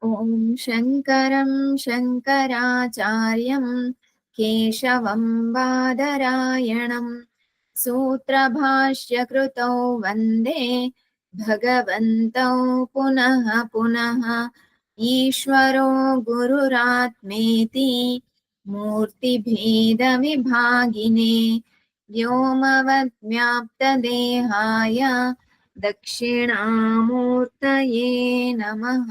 ఓం శంకరం శంకరాచార్యం కేశవం బాదరాయణం సూత్రభాష్యకృతౌ వందే భగవంతౌ పునః పునః ఈశ్వరో గురురాత్మేతి మూర్తిభేదవిభాగినే వ్యోమవద్వ్యాప్తదేహాయ దక్షిణామూర్తయే నమః.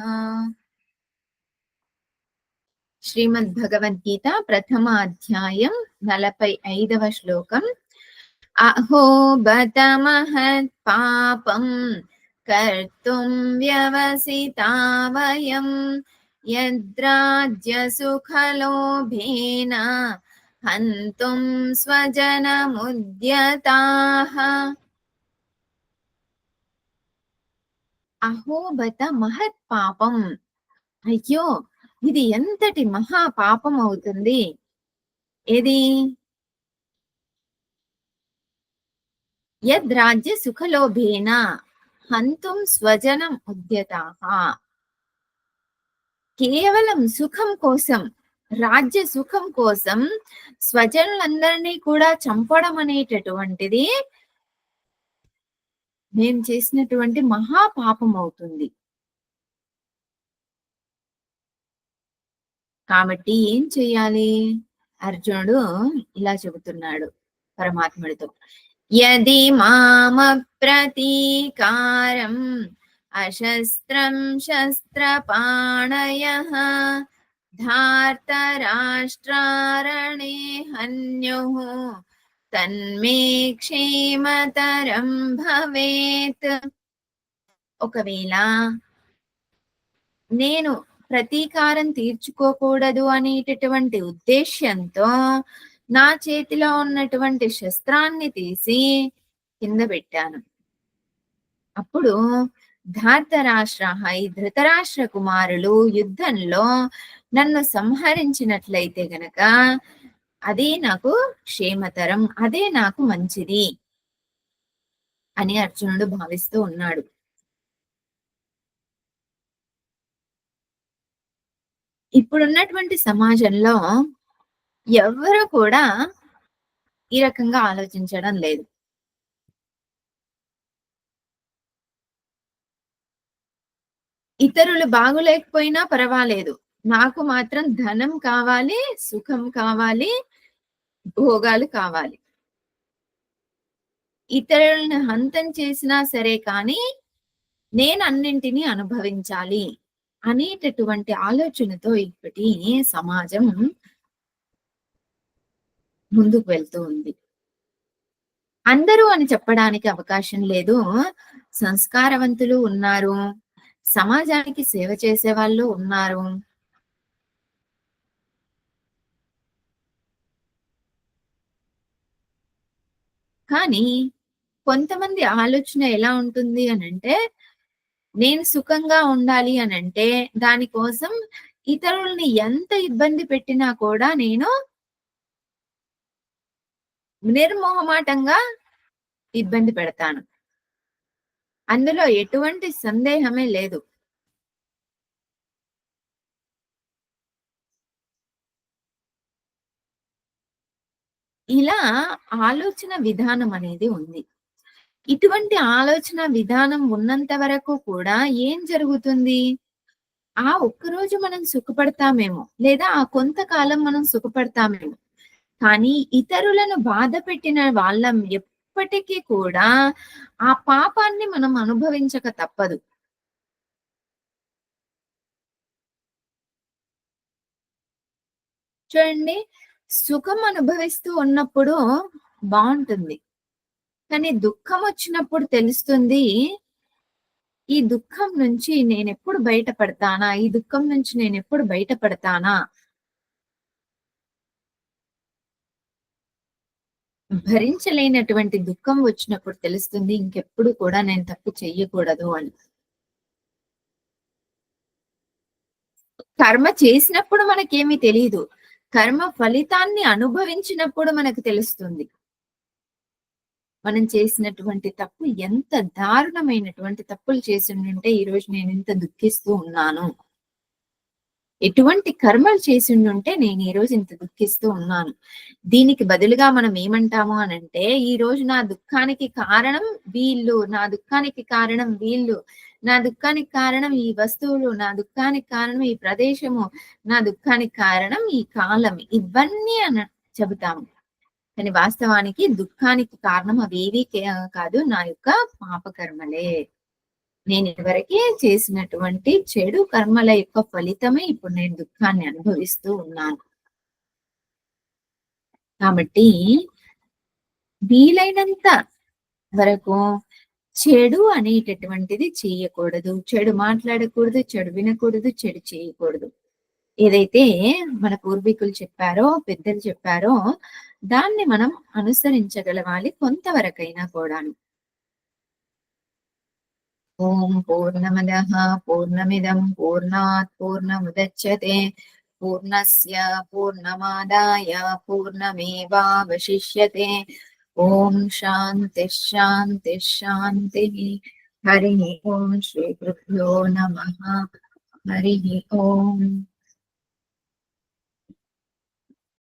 శ్రీమద్ భగవద్గీత ప్రథమ అధ్యాయం 45వ శ్లోకం. అహో బత మహత్ పాపం కర్తుం వ్యవసితా వయం యద్రాజ్య సుఖలోభేన హంతుం స్వజనముద్యతాః. అహోబత మహత్ పాపం, అయ్యో ఇది ఎంతటి మహా పాపం అవుతుంది. ఏది? యద్ రాజ్య సుఖలోభేన హంతుం స్వజనం ఉద్యతాః. కేవలం సుఖం కోసం, రాజ్య సుఖం కోసం స్వజనులందరినీ కూడా చంపడం అనేటటువంటిది మేము చేసినటువంటి మహాపాపం అవుతుంది. కాబట్టి ఏం చెయ్యాలి? అర్జునుడు ఇలా చెబుతున్నాడు పరమాత్ముడితో. యది మామ ప్రతీకారం అశస్త్రం శస్త్రపాణయః ధార్తరాష్ట్రారణే హన్యుః తన్మే క్షేమతరం భవేత్. ఒకవేళ నేను ప్రతీకారం తీర్చుకోకూడదు అనేటటువంటి ఉద్దేశ్యంతో నా చేతిలో ఉన్నటువంటి శస్త్రాన్ని తీసి కింద పెట్టాను. అప్పుడు ధార్తరాష్ట్ర, ఈ ధృతరాష్ట్ర కుమారులు యుద్ధంలో నన్ను సంహరించినట్లయితే గనక అదే నాకు క్షేమతరం, అదే నాకు మంచిది అని అర్జునుడు భావిస్తూ ఉన్నాడు. ఇప్పుడున్నటువంటి సమాజంలో ఎవరు కూడా ఈ రకంగా ఆలోచించడం లేదు. ఇతరులు బాగులేకపోయినా పర్వాలేదు, నాకు మాత్రం ధనం కావాలి, సుఖం కావాలి, భోగాలు కావాలి. ఇతరులను హంతం చేసినా సరే కానీ నేను అన్నింటినీ అనుభవించాలి అనేటటువంటి ఆలోచనతో ఇప్పటి సమాజం ముందుకు వెళ్తూ ఉంది. అందరూ అని చెప్పడానికి అవకాశం లేదు. సంస్కారవంతులు ఉన్నారు, సమాజానికి సేవ చేసే వాళ్ళు ఉన్నారు. కానీ కొంతమంది ఆలోచన ఎలా ఉంటుంది అనంటే, నేను సుఖంగా ఉండాలి అనంటే దానికోసం ఇతరుల్ని ఎంత ఇబ్బంది పెట్టినా కూడా నేను నిర్మోహమాటంగా ఇబ్బంది పెడతాను. అందులో ఎటువంటి సందేహమే లేదు. ఇలా ఆలోచన విధానం అనేది ఉంది. ఇటువంటి ఆలోచన విధానం ఉన్నంత వరకు కూడా ఏం జరుగుతుంది? ఆ ఒక్కరోజు మనం సుఖపడతామేమో, లేదా ఆ కొంతకాలం మనం సుఖపడతామేమో, కానీ ఇతరులను బాధ పెట్టిన వాళ్ళం ఎప్పటికీ కూడా ఆ పాపాన్ని మనం అనుభవించక తప్పదు. చూడండి, సుఖం అనుభవిస్తూ ఉన్నప్పుడు బాగుంటుంది, కానీ దుఃఖం వచ్చినప్పుడు తెలుస్తుంది ఈ దుఃఖం నుంచి నేను ఎప్పుడు బయటపడతానా, ఈ దుఃఖం నుంచి నేను ఎప్పుడు బయటపడతానా. భరించలేనటువంటి దుఃఖం వచ్చినప్పుడు తెలుస్తుంది ఇంకెప్పుడు కూడా నేను తప్పు చెయ్యకూడదు అని. కర్మ చేసినప్పుడు మనకేమీ తెలియదు, కర్మ ఫలితాన్ని అనుభవించినప్పుడు మనకు తెలుస్తుంది మనం చేసినటువంటి తప్పు ఎంత దారుణమైనటువంటి తప్పులు చేసి ఉంటే ఈ రోజు నేను ఇంత దుఃఖిస్తూ ఉన్నాను. ఎటువంటి కర్మలు చేసుండుంటే నేను ఈ రోజు ఇంత దుఃఖిస్తూ ఉన్నాను. దీనికి బదులుగా మనం ఏమంటాము అనంటే, ఈ రోజు నా దుఃఖానికి కారణం వీళ్ళు, నా దుఃఖానికి కారణం వీళ్ళు, నా దుఃఖానికి కారణం ఈ వస్తువులు, నా దుఃఖానికి కారణం ఈ ప్రదేశము, నా దుఃఖానికి కారణం ఈ కాలం. ఇవన్నీ చెబుతాము. కానీ వాస్తవానికి దుఃఖానికి కారణం అవేవీ కాదు, నా యొక్క పాపకర్మలే. నేను ఇదివరకే చేసినటువంటి చెడు కర్మల యొక్క ఫలితమే ఇప్పుడు నేను దుఃఖాన్ని అనుభవిస్తూ ఉన్నాను. కాబట్టి వీలైనంత వరకు చెడు అనేటటువంటిది చేయకూడదు, చెడు మాట్లాడకూడదు, చెడు వినకూడదు, చెడు చేయకూడదు. ఏదైతే మన పూర్వీకులు చెప్పారో, పెద్దలు చెప్పారో దాన్ని మనం అనుసరించగలగాలి కొంతవరకైనా కూడాను. ఓం పూర్ణమదః పూర్ణమిదం పూర్ణాత్ పూర్ణముదచ్యతే పూర్ణస్య పూర్ణమాదాయ పూర్ణమేవావశిష్యతే. ఓం శాంతి శాంతి శాంతి. హరి ఓం శ్రీ గురుభ్యో నమః. హరి ఓం.